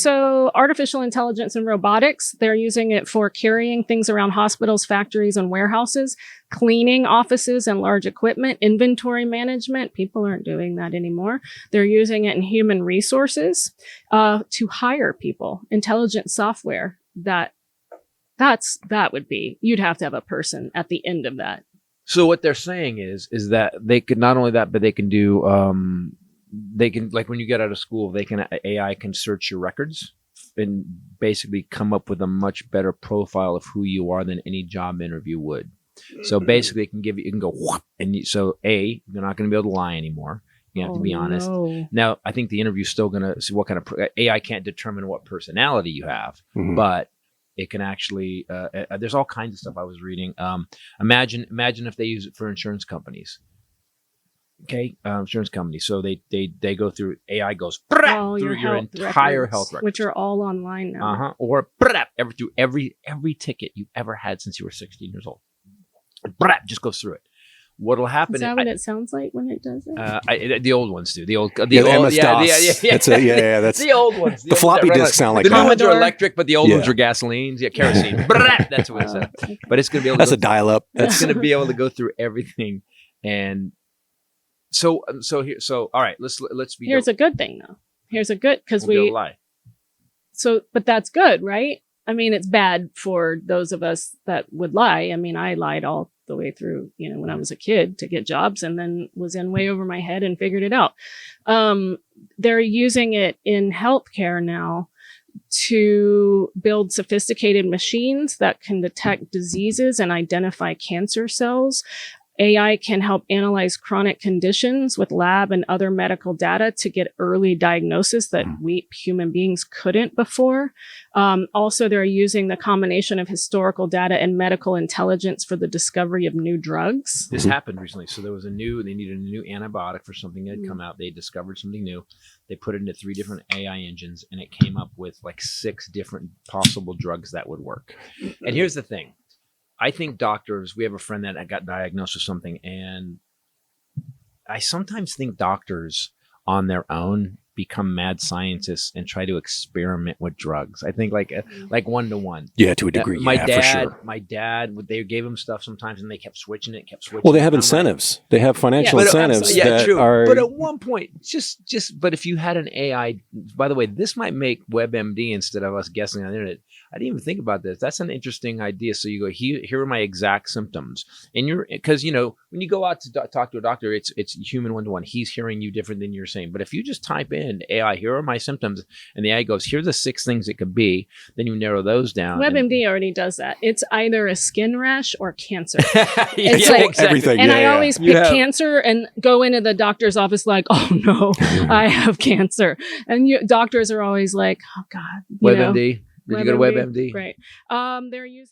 So artificial intelligence and robotics, they're using it for carrying things around hospitals, factories, and warehouses, cleaning offices and large equipment, inventory management. People aren't doing that anymore. They're using it in human resources to hire people, intelligent software. That would be, you'd have to have a person at the end of that. So what they're saying is that they could not only that, but they can do, they can, like when you get out of school, AI can search your records and basically come up with a much better profile of who you are than any job interview would. So basically it can go, whoop, and you're not going to be able to lie anymore. You have to be honest. No. Now, I think the interview is still going to see what kind of, AI can't determine what personality you have, but it can actually, there's all kinds of stuff I was reading. Imagine if they use it for insurance companies. Okay, insurance companies. So they go through, AI goes through your entire health records, which are all online now. Or through every ticket you've ever had since you were 16 years old. Just goes through it. What'll happen? Is that what it sounds like when it does it? The old ones do. The old MS-DOS. That's the old ones. The floppy disks sound like the new ones are Commodore. electric, but the old ones are gasolines. Yeah, kerosene. That's what it said. Okay. But it's going to be able. That's a dial-up. It's going to be able to go through everything, and so all right. Let's be. Here's a good thing though. Here's a good because we'll lie. So, but that's good, right? I mean, it's bad for those of us that would lie. I mean, I lied all the way through, when I was a kid to get jobs, and then was in way over my head and figured it out. They're using it in healthcare now to build sophisticated machines that can detect diseases and identify cancer cells. AI can help analyze chronic conditions with lab and other medical data to get early diagnosis that we human beings couldn't before. Also, they're using the combination of historical data and medical intelligence for the discovery of new drugs. This happened recently. So they needed a new antibiotic for something that had come out. They discovered something new. They put it into 3 different AI engines, and it came up with like 6 different possible drugs that would work. And here's the thing. I think doctors, we have a friend that got diagnosed with something, and I sometimes think doctors on their own become mad scientists and try to experiment with drugs. I think like 1-to-1. Yeah, to a degree. For sure. My dad, they gave him stuff sometimes, and they kept switching it. Well, they have incentives. They have financial incentives. True. But at one point, but if you had an AI, by the way, this might make WebMD instead of us guessing on the internet. I didn't even think about this. That's an interesting idea. So you go, here are my exact symptoms. And because when you go out to talk to a doctor, it's human 1-to-1. He's hearing you different than you're saying. But if you just type in AI, here are my symptoms, and the AI goes, here's the 6 things it could be, then you narrow those down. WebMD already does that. It's either a skin rash or cancer. Exactly. Everything. And I always pick cancer and go into the doctor's office like, oh no, I have cancer. And doctors are always like, oh God. WebMD. Did you go to WebMD? Right. They're using